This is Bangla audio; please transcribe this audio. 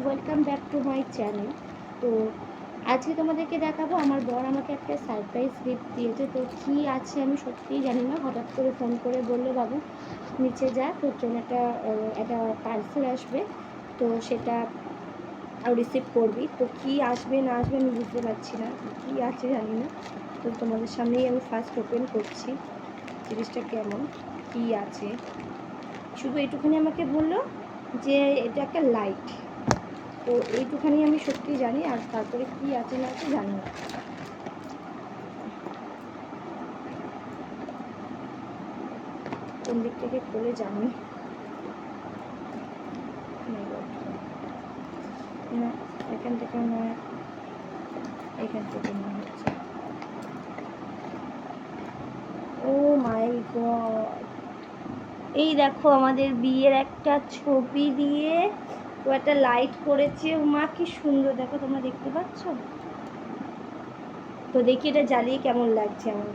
Welcome back to my channel. তো আজকে তোমাদেরকে দেখাবো, আমার বর আমাকে একটা সারপ্রাইজ গিফট দিয়েছে। তো কী আছে আমি সত্যিই জানি না। হঠাৎ করে ফোন করে বললো, বাবু নিচে যা, তোর জন্য একটা পার্সেল আসবে, তো সেটা রিসিভ করবি। তো কী আসবে না আসবে আমি বুঝতে পারছি না, কী আছে জানি না। তো তোমাদের সামনেই আমি ফার্স্ট ওপেন করছি জিনিসটা কেমন, কী আছে। শুধু এইটুখানি আমাকে বললো যে এটা একটা লাইট। তো এইটুখানি আমি সত্যি জানি, আর তারপরে কি আছে না আছে জানি না। কোন দিক থেকে খুলে জানি না, এখান থেকে নয়, এখান থেকে মনে হচ্ছে। ও মাই গড, এই দেখো আমাদের বিয়ের একটা ছবি দিয়ে ও একটা লাইট করেছে। ও মা কি সুন্দর, দেখো তোমরা দেখতে পাচ্ছ? তো দেখি এটা জ্বালিয়ে কেমন লাগছে আমার।